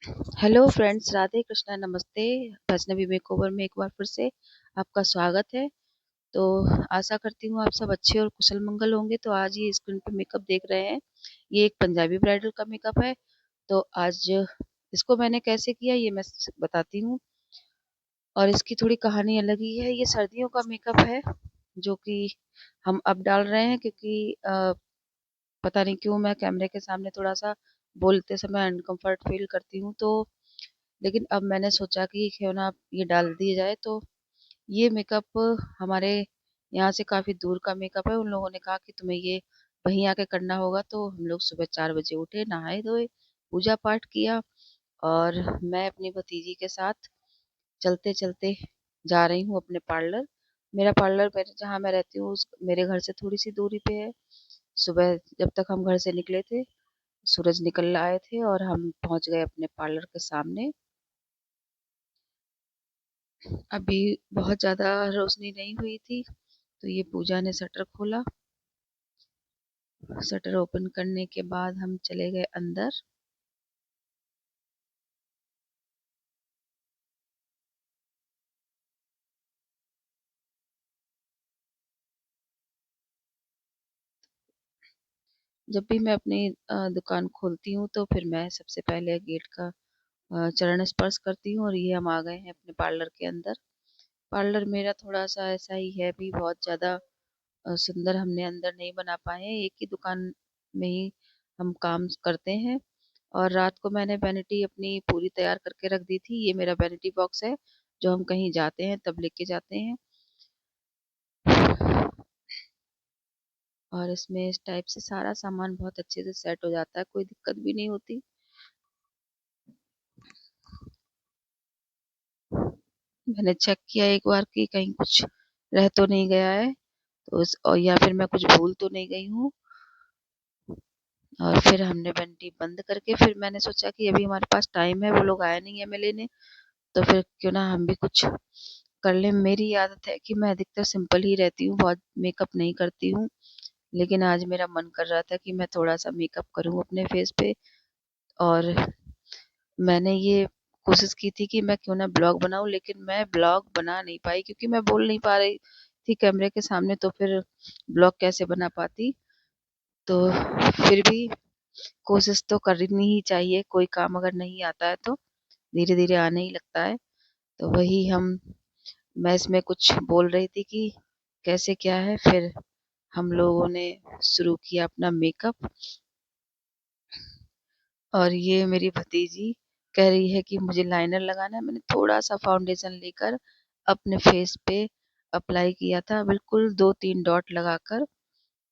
Hello friends, Radhe Krishna, नमस्ते। Vaishnavi makeover में एक बार फिर से आपका स्वागत है। तो आशा करती हूँ आप सब अच्छे और कुशल मंगल होंगे। तो आज ये स्क्रीन पे मेकअप देख रहे हैं, ये एक पंजाबी ब्राइडल का मेकअप है। तो आज इसको मैंने कैसे किया ये मैं बताती हूँ, और इसकी थोड़ी कहानी अलग ही है। ये सर्दियों का मेकअप है जो कि हम अब डाल रहे हैं, क्योंकि पता नहीं क्यों मैं कैमरे के सामने थोड़ा सा बोलते समय अनकंफर्ट फील करती हूँ। तो लेकिन अब मैंने सोचा कि क्यों ना अब ये डाल दिया जाए। तो ये मेकअप हमारे यहाँ से काफ़ी दूर का मेकअप है। उन लोगों ने कहा कि तुम्हें ये वहीं आके करना होगा। तो हम लोग सुबह 4 बजे उठे, नहाए धोए, पूजा पाठ किया, और मैं अपनी भतीजी के साथ चलते चलते जा रही हूँ अपने पार्लर। मेरा पार्लर मेरे जहाँ मैं रहती हूँ उस मेरे घर से थोड़ी सी दूरी पे है। सुबह जब तक हम घर से निकले थे, सूरज निकल आए थे और हम पहुंच गए अपने पार्लर के सामने। अभी बहुत ज़्यादा रोशनी नहीं हुई थी, तो ये पूजा ने शटर खोला। शटर ओपन करने के बाद हम चले गए अंदर। जब भी मैं अपनी दुकान खोलती हूँ तो फिर मैं सबसे पहले गेट का चरण स्पर्श करती हूँ, और ये हम आ गए हैं अपने पार्लर के अंदर। पार्लर मेरा थोड़ा सा ऐसा ही है, भी बहुत ज़्यादा सुंदर हमने अंदर नहीं बना पाए हैं। एक ही दुकान में ही हम काम करते हैं। और रात को मैंने वैनिटी अपनी पूरी तैयार करके रख दी थी। ये मेरा वैनिटी बॉक्स है जो हम कहीं जाते हैं तब लेके जाते हैं। और इसमें इस टाइप से सारा सामान बहुत अच्छे से सेट हो जाता है, कोई दिक्कत भी नहीं होती। मैंने चेक किया एक बार कि कहीं कुछ रह तो नहीं गया है, तो और या फिर मैं कुछ भूल तो नहीं गई हूँ। और फिर हमने वैनिटी बंद करके फिर मैंने सोचा कि अभी हमारे पास टाइम है, वो लोग आए नहीं है हमें लेने, तो फिर क्यों ना हम भी कुछ कर लें। मेरी आदत है कि मैं अधिकतर सिंपल ही रहती हूँ, बहुत मेकअप नहीं करती हूँ। लेकिन आज मेरा मन कर रहा था कि मैं थोड़ा सा मेकअप करूँ अपने फेस पे। और मैंने ये कोशिश की थी कि मैं क्यों ना ब्लॉग बनाऊं, लेकिन मैं ब्लॉग बना नहीं पाई क्योंकि मैं बोल नहीं पा रही थी कैमरे के सामने। तो फिर ब्लॉग कैसे बना पाती। तो फिर भी कोशिश तो करनी ही चाहिए, कोई काम अगर नहीं आता है तो धीरे धीरे आने ही लगता है। तो वही मैं इसमें कुछ बोल रही थी कि कैसे क्या है। फिर हम लोगों ने शुरू किया अपना मेकअप। और ये मेरी भतीजी कह रही है कि मुझे लाइनर लगाना है। मैंने थोड़ा सा फाउंडेशन लेकर अपने फेस पे अप्लाई किया था, बिल्कुल 2-3 डॉट लगाकर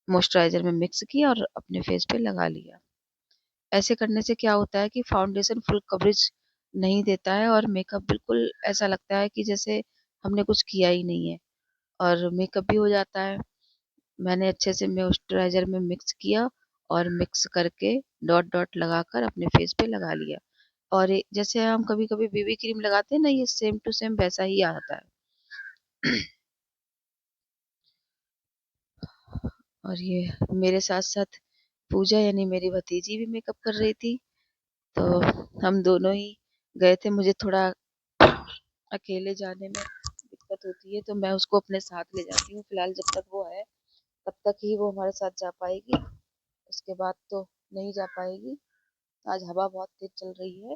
मॉइस्चराइजर में मिक्स किया और अपने फेस पे लगा लिया। ऐसे करने से क्या होता है कि फाउंडेशन फुल कवरेज नहीं देता है, और मेकअप बिल्कुल ऐसा लगता है कि जैसे हमने कुछ किया ही नहीं है, और मेकअप भी हो जाता है। मैंने अच्छे से मॉइस्चराइजर में मिक्स किया, और मिक्स करके डॉट डॉट लगाकर अपने फेस पे लगा लिया। और जैसे हम कभी कभी बीबी क्रीम लगाते हैं ना, ये सेम टू सेम वैसा ही आता है। और ये मेरे साथ साथ पूजा यानी मेरी भतीजी भी मेकअप कर रही थी। तो हम दोनों ही गए थे। मुझे थोड़ा अकेले जाने में दिक्कत होती है, तो मैं उसको अपने साथ ले जाती हूँ फिलहाल। जब तक वो है तब तक ही वो हमारे साथ जा पाएगी, उसके बाद तो नहीं जा पाएगी। आज हवा बहुत तेज चल रही है।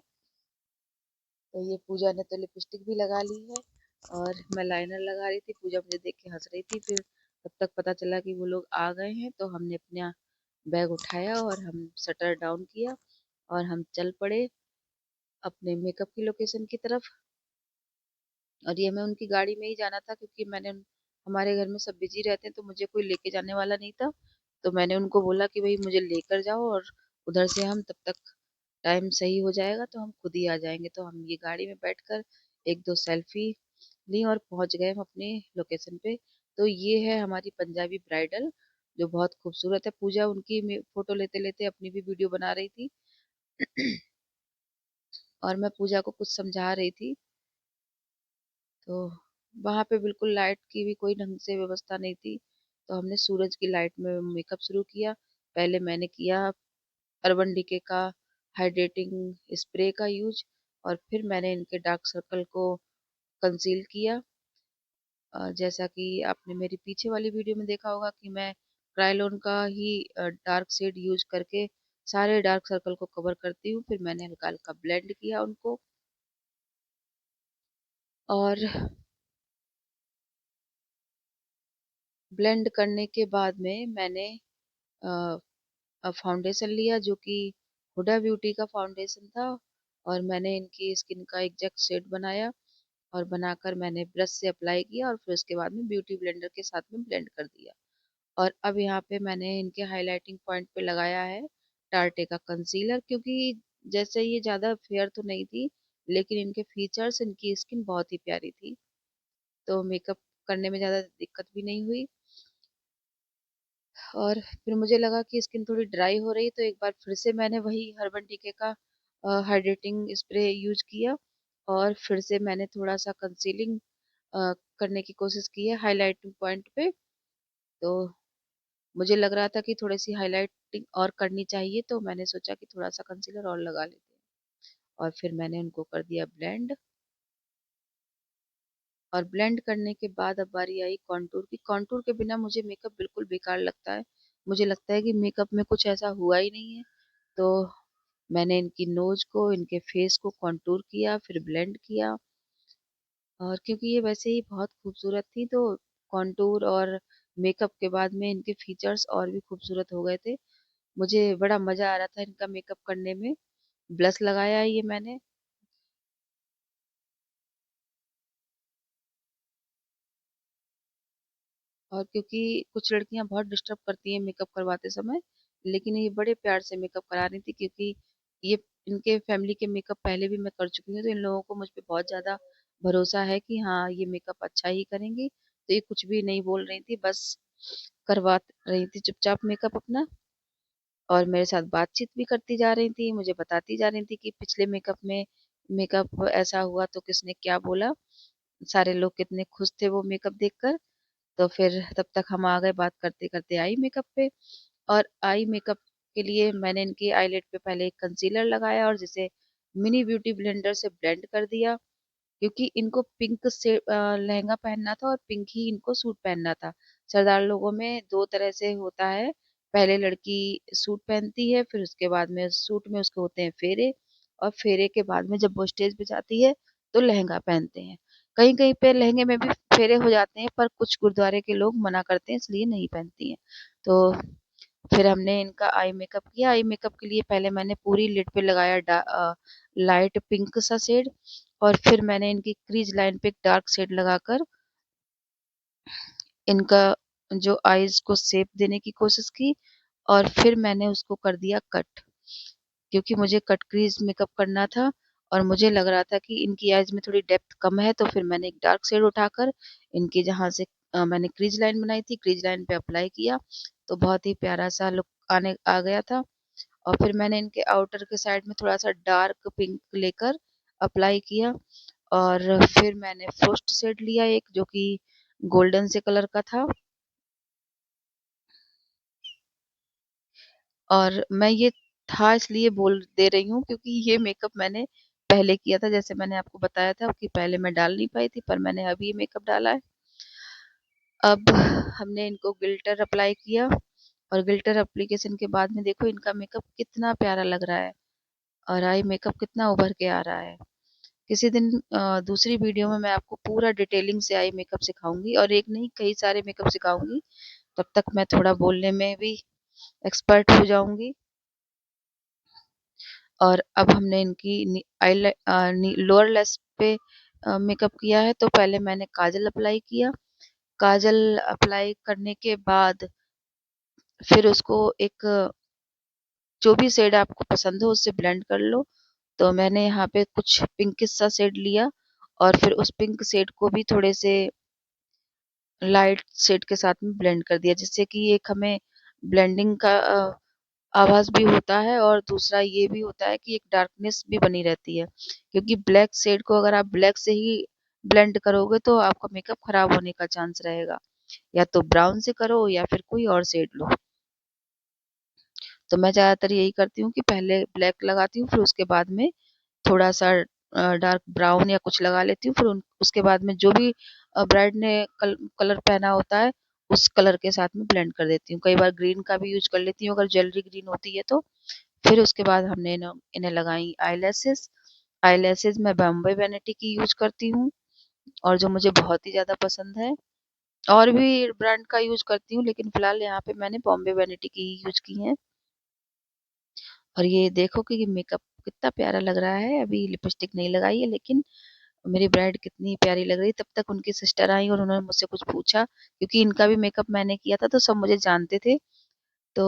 तो ये पूजा ने तो लिपस्टिक भी लगा ली है, और मैं लाइनर लगा रही थी। पूजा मुझे देख के हंस रही थी। फिर तब तक पता चला कि वो लोग आ गए हैं, तो हमने अपना बैग उठाया और हम शटर डाउन किया, और हम चल पड़े अपने मेकअप की लोकेशन की तरफ। और ये मैं उनकी गाड़ी में ही जाना था, क्योंकि हमारे घर में सब बिजी रहते हैं, तो मुझे कोई लेके जाने वाला नहीं था। तो मैंने उनको बोला कि भाई मुझे लेकर जाओ, और उधर से हम तब तक टाइम सही हो जाएगा तो हम खुद ही आ जाएंगे। तो हम ये गाड़ी में बैठकर एक दो सेल्फी ली और पहुंच गए हम अपने लोकेशन पे। तो ये है हमारी पंजाबी ब्राइडल, जो बहुत खूबसूरत है। पूजा उनकी फोटो लेते लेते अपनी भी वीडियो बना रही थी। और मैं पूजा को कुछ समझा रही थी। तो वहां पे बिल्कुल लाइट की भी कोई ढंग से व्यवस्था नहीं थी, तो हमने सूरज की लाइट में मेकअप शुरू किया। पहले मैंने किया अर्बन डिके का हाइड्रेटिंग स्प्रे का यूज, और फिर मैंने इनके डार्क सर्कल को कंसील किया। जैसा कि आपने मेरी पीछे वाली वीडियो में देखा होगा कि मैं क्रायोलॉन का ही डार्क शेड यूज करके सारे डार्क सर्कल को कवर करती हूँ। फिर मैंने हल्का हल्का ब्लेंड किया उनको, और ब्लेंड करने के बाद में मैंने फाउंडेशन लिया जो कि हुडा ब्यूटी का फाउंडेशन था, और मैंने इनकी स्किन का एग्जैक्ट शेड बनाया, और बनाकर मैंने ब्रश से अप्लाई किया, और फिर उसके बाद में ब्यूटी ब्लेंडर के साथ में ब्लेंड कर दिया। और अब यहाँ पे मैंने इनके हाइलाइटिंग पॉइंट पे लगाया है टार्टे का कंसीलर, क्योंकि जैसे ये ज़्यादा फेयर तो नहीं थी, लेकिन इनके फीचर्स, इनकी स्किन बहुत ही प्यारी थी, तो मेकअप करने में ज़्यादा दिक्कत भी नहीं हुई। और फिर मुझे लगा कि स्किन थोड़ी ड्राई हो रही, तो एक बार फिर से मैंने वही हर्बल टीके का हाइड्रेटिंग स्प्रे यूज किया, और फिर से मैंने थोड़ा सा कंसीलिंग करने की कोशिश की है हाइलाइटिंग पॉइंट पे। तो मुझे लग रहा था कि थोड़ी सी हाइलाइटिंग और करनी चाहिए, तो मैंने सोचा कि थोड़ा सा कंसीलर और लगा लेते हैं, और फिर मैंने उनको कर दिया ब्लेंड। और ब्लेंड करने के बाद अब बारी आई कॉन्टूर की। कॉन्टूर के बिना मुझे मेकअप बिल्कुल बेकार लगता है, मुझे लगता है कि मेकअप में कुछ ऐसा हुआ ही नहीं है। तो मैंने इनकी नोज को, इनके फेस को कॉन्टूर किया, फिर ब्लेंड किया, और क्योंकि ये वैसे ही बहुत खूबसूरत थी, तो कॉन्टूर और मेकअप के बाद में इनके फीचर्स और भी खूबसूरत हो गए थे। मुझे बड़ा मजा आ रहा था इनका मेकअप करने में। ब्लश लगाया है ये मैंने, और क्योंकि कुछ लड़कियां बहुत डिस्टर्ब करती हैं मेकअप करवाते समय, लेकिन ये बड़े प्यार से मेकअप करा रही थी, क्योंकि ये इनके फैमिली के मेकअप पहले भी मैं कर चुकी हूँ, तो इन लोगों को मुझ पे बहुत ज्यादा भरोसा है कि हाँ ये मेकअप अच्छा ही करेंगी। तो ये कुछ भी नहीं बोल रही थी, बस करवा रही थी चुपचाप मेकअप अपना, और मेरे साथ बातचीत भी करती जा रही थी, मुझे बताती जा रही थी कि पिछले मेकअप में मेकअप ऐसा हुआ तो किसने क्या बोला, सारे लोग कितने खुश थे वो मेकअप देखकर। तो फिर तब तक हम आ गए बात करते करते आई मेकअप पे। और आई मेकअप के लिए मैंने इनकी आईलिड पे पहले एक कंसीलर लगाया, और जिसे मिनी ब्यूटी ब्लेंडर से ब्लेंड कर दिया, क्योंकि इनको पिंक से लहंगा पहनना था, और पिंक ही इनको सूट पहनना था। सरदार लोगों में दो तरह से होता है, पहले लड़की सूट पहनती है, फिर उसके बाद में सूट में उसके होते हैं फेरे, और फेरे के बाद में जब वो स्टेज पे जाती है तो लहंगा पहनते हैं। कहीं कहीं पे लहंगे में भी फेरे हो जाते हैं, पर कुछ गुरुद्वारे के लोग मना करते हैं, इसलिए नहीं पहनती हैं। तो फिर हमने इनका आई मेकअप किया। आई मेकअप के लिए पहले मैंने पूरी लिड पे लगाया लाइट पिंक सा शेड, और फिर मैंने इनकी क्रीज लाइन पे एक डार्क शेड लगाकर इनका जो आईज को शेप देने की कोशिश की, और फिर मैंने उसको कर दिया कट, क्योंकि मुझे कट क्रीज मेकअप करना था, और मुझे लग रहा था कि इनकी आईज में थोड़ी डेप्थ कम है, तो फिर मैंने एक डार्क शेड उठाकर इनकी जहाँ से मैंने क्रीज लाइन बनाई थी, क्रीज लाइन पे अप्लाई किया, तो बहुत ही प्यारा सा लुक आने आ गया था। और फिर मैंने इनके आउटर के साइड में थोड़ा सा डार्क पिंक लेकर अप्लाई किया, और फिर मैंने फर्स्ट शेड लिया एक जो कि गोल्डन से कलर का था। और मैं ये था इसलिए बोल दे रही हूँ क्योंकि ये मेकअप मैंने पहले किया था, जैसे मैंने आपको बताया था कि पहले मैं डाल नहीं पाई थी, पर मैंने अभी ये मेकअप डाला है। अब हमने इनको गिल्टर अप्लाई किया, और गिल्टर एप्लीकेशन के बाद में देखो इनका मेकअप कितना प्यारा लग रहा है, और आई मेकअप कितना उभर के आ रहा है। किसी दिन दूसरी वीडियो में मैं आपको पूरा डिटेलिंग से आई मेकअप सिखाऊंगी, और एक नहीं कई सारे मेकअप सिखाऊंगी, तब तक मैं थोड़ा बोलने में भी एक्सपर्ट हो जाऊंगी। और अब हमने इनकी लोअर लेस पे मेकअप किया है, तो पहले मैंने काजल अप्लाई किया। काजल अप्लाई करने के बाद फिर उसको एक जो भी शेड आपको पसंद हो उससे ब्लेंड कर लो। तो मैंने यहाँ पे कुछ पिंकिश सा शेड लिया, और फिर उस पिंक शेड को भी थोड़े से लाइट शेड के साथ में ब्लेंड कर दिया, जिससे कि एक हमें ब्लेंडिंग का आवाज भी होता है, और दूसरा ये भी होता है कि एक डार्कनेस भी बनी रहती है, क्योंकि ब्लैक शेड को अगर आप ब्लैक से ही ब्लेंड करोगे तो आपका मेकअप खराब होने का चांस रहेगा। या तो ब्राउन से करो या फिर कोई और शेड लो। तो मैं ज़्यादातर यही करती हूँ कि पहले ब्लैक लगाती हूँ, फिर उसके बाद में थोड़ा-सा डार्क ब्राउन या कुछ लगा लेती हूँ, फिर उसके बाद में जो भी ब्राइड ने कलर पहना होता है, उस कलर के साथ में ब्लेंड कर देती हूँ। कई बार ग्रीन का भी यूज़ कर लेती हूँ अगर ज्वेलरी ग्रीन होती है तो। फिर उसके बाद हमने इन्हें लगाई आईलैशेज़। आईलैशेज़ मैं बॉम्बे वैनिटी की यूज़ करती हूँ और जो मुझे बहुत ही ज़्यादा पसंद है। और भी ब्रांड का यूज़ करती हूँ, लेकिन फिलहाल यहाँ पे मैंने बॉम्बे वैनिटी की ही यूज़ की हैं। और ये देखो कि मेकअप कितना प्यारा लग रहा है। अभी लिपस्टिक नहीं लगाई है, लेकिन मेरी ब्राइड कितनी प्यारी लग रही है। तब तक उनकी सिस्टर आई और उन्होंने मुझसे कुछ पूछा, क्योंकि इनका भी मेकअप मैंने किया था तो सब मुझे जानते थे। तो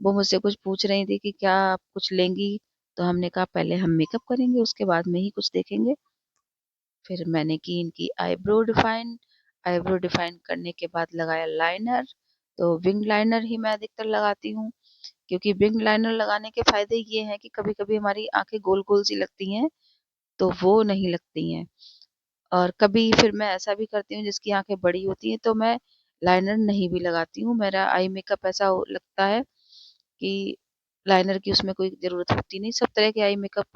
वो मुझसे कुछ पूछ रही थी कि क्या आप कुछ लेंगी? तो हमने कहा पहले हम मेकअप करेंगे, उसके बाद में ही कुछ देखेंगे। फिर मैंने की इनकी आईब्रो डिफाइन करने के बाद लगाया लाइनर। तो विंग लाइनर ही मैं अधिकतर लगाती हूँ, क्योंकि विंग लाइनर लगाने के फायदे ये हैं कि कभी-कभी हमारी आंखें गोल-गोल सी लगती हैं, तो वो नहीं लगती हैं। और कभी फिर मैं ऐसा भी करती हूँ जिसकी आंखें बड़ी होती हैं तो मैं लाइनर नहीं भी लगाती हूँ। मेरा आई मेकअप ऐसा लगता है कि लाइनर की उसमें कोई ज़रूरत होती नहीं। सब तरह के आई मेकअप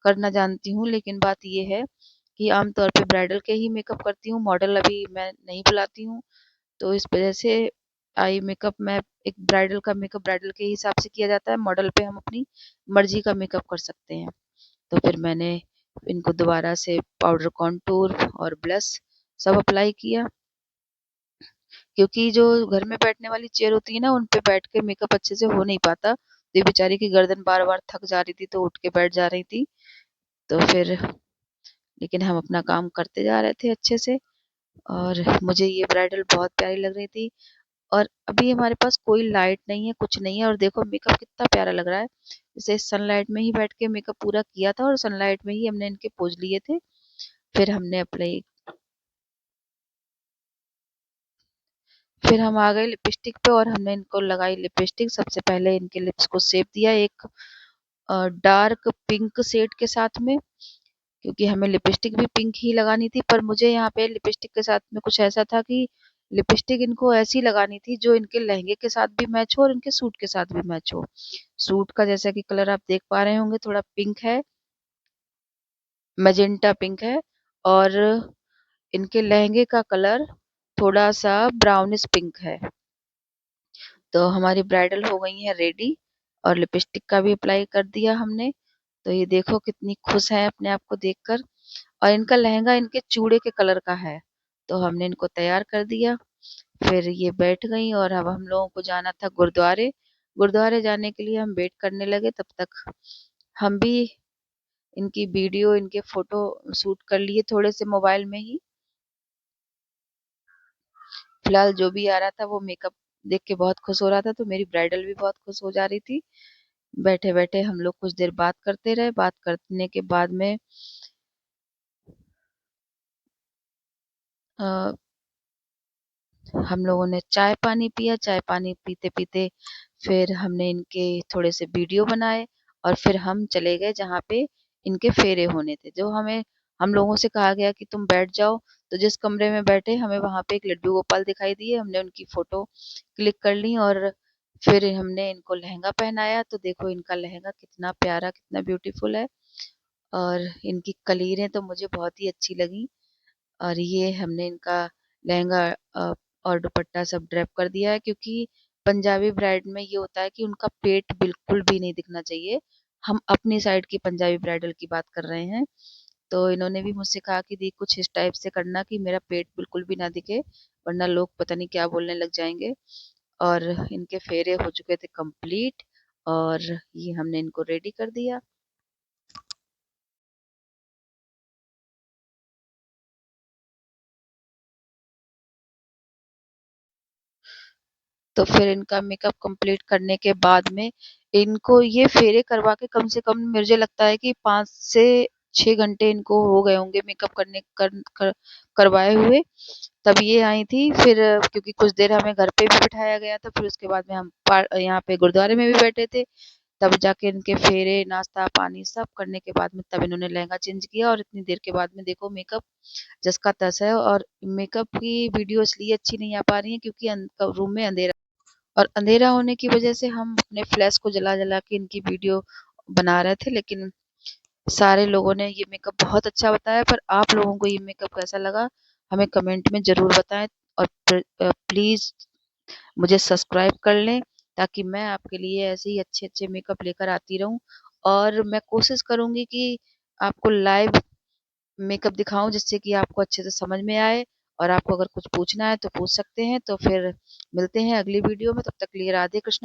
करना जानती हूँ, लेकिन बात ये है कि आमतौर पे ब्राइडल के ही मेकअप करती हूँ, मॉडल अभी मैं नहीं बुलाती हूँ। तो इस वजह से आई मेकअप मैं एक ब्राइडल का मेकअप ब्राइडल के हिसाब से किया जाता है, मॉडल पे हम अपनी मर्जी का मेकअप कर सकते हैं। तो फिर मैंने इनको दोबारा से पाउडर कॉन्टूर और ब्लश सब अप्लाई किया, क्योंकि जो घर में बैठने वाली चेयर होती है ना, उन पे बैठ के मेकअप अच्छे से हो नहीं पाता। तो ये बेचारी की गर्दन बार-बार थक जा रही थी तो उठ के बैठ जा रही थी। तो फिर लेकिन हम अपना काम करते जा रहे थे अच्छे से और मुझे ये ब्राइडल बहुत प्यारी लग रही थी। और अभी हमारे पास कोई लाइट नहीं है, कुछ नहीं है और देखो मेकअप कितना प्यारा लग रहा है। जैसे सनलाइट में ही बैठ के मेकअप पूरा किया था और सनलाइट में ही हमने इनके पोज लिए थे। फिर हमने अप्लाई फिर हम आ गए लिपस्टिक पे और हमने इनको लगाई लिपस्टिक। सबसे पहले इनके लिप्स को शेप दिया एक डार्क पिंक शेड के साथ में, क्योंकि हमें लिपस्टिक भी पिंक ही लगानी थी। पर मुझे यहाँ पे लिपस्टिक के साथ में कुछ ऐसा था कि लिपस्टिक इनको ऐसी लगानी थी जो इनके लहंगे के साथ भी मैच हो और इनके सूट के साथ भी मैच हो। सूट का जैसा कि कलर आप देख पा रहे होंगे थोड़ा पिंक है, मैजेंटा पिंक है। और इनके लहंगे का कलर थोड़ा सा ब्राउनिश पिंक है। तो हमारी ब्राइडल हो गई है रेडी और लिपस्टिक का भी अप्लाई कर दिया हमने। तो ये देखो कितनी खुश है अपने आप को देखकर। और इनका लहंगा इनके चूड़े के कलर का है। तो हमने इनको तैयार कर दिया। फिर ये बैठ गई और अब हम लोगों को जाना था गुरुद्वारे। गुरुद्वारे जाने के लिए हम वेट करने लगे, तब तक हम भी इनकी वीडियो इनके फोटो शूट कर लिए थोड़े से मोबाइल में ही। फिलहाल जो भी आ रहा था वो मेकअप देख के बहुत खुश हो रहा था, तो मेरी ब्राइडल भी बहुत खुश हो जा रही थी। बैठे-बैठे हम लोग कुछ देर बात करते रहे। बात करने के बाद में अ, हम लोगों ने चाय पानी पिया। चाय पानी पीते-पीते फिर हमने इनके थोड़े से वीडियो बनाए और फिर हम चले गए जहाँ पे इनके फेरे होने थे। जो हम लोगों से कहा गया कि तुम बैठ जाओ। तो जिस कमरे में बैठे हमें वहाँ पे एक लड्डू गोपाल दिखाई दिए। हमने उनकी फोटो क्लिक कर ली और फिर हमने इनको लहंगा पहनाया। तो देखो इनका लहंगा कितना प्यारा, कितना ब्यूटीफुल है। और इनकी कलीरें तो मुझे बहुत ही अच्छी लगी। और ये हमने इनका लहंगा और दुपट्टा सब ड्रैप कर दिया है, क्योंकि पंजाबी ब्राइड में ये होता है कि उनका पेट बिल्कुल भी नहीं दिखना चाहिए। हम अपनी साइड की पंजाबी ब्राइडल की बात कर रहे हैं। तो इन्होंने भी मुझसे कहा कि दी कुछ इस टाइप से करना कि मेरा पेट बिल्कुल भी ना दिखे, वरना लोग पता नहीं क्या बोलने लग जाएंगे। और इनके फेरे हो चुके थे कंप्लीट और ये हमने इनको रेडी कर दिया। तो फिर इनका मेकअप कंप्लीट करने के बाद में इनको ये फेरे करवा के कम से कम मुझे लगता है कि 5 से 6 घंटे इनको हो गए होंगे मेकअप करवाए हुए। तब ये आई थी। फिर क्योंकि कुछ देर हमें घर पे भी बिठाया गया था, फिर उसके बाद में हम यहाँ पे गुरुद्वारे में भी बैठे थे। तब जाके इनके फेरे, नाश्ता पानी सब करने के बाद में तब इन्होंने लहंगा चेंज किया और इतनी देर के बाद में देखो मेकअप जस का तस है। और मेकअप की वीडियो इसलिए अच्छी नहीं आ पा रही है क्योंकि रूम में अंधेरा और अंधेरा होने की वजह से हम अपने फ्लैश को जला-जला के इनकी वीडियो बना रहे थे, लेकिन सारे लोगों ने ये मेकअप बहुत अच्छा बताया। पर आप लोगों को ये मेकअप कैसा लगा हमें कमेंट में ज़रूर बताएँ और प्लीज़ मुझे सब्सक्राइब कर लें ताकि मैं आपके लिए ऐसे ही अच्छे-अच्छे मेकअप लेकर आती रहूँ। और मैं कोशिश करूँगी कि आपको लाइव मेकअप दिखाऊँ जिससे कि आपको अच्छे से समझ में आए, और आपको अगर कुछ पूछना है तो पूछ सकते हैं। तो फिर मिलते हैं अगली वीडियो में, तब तक के लिए राधे कृष्णा।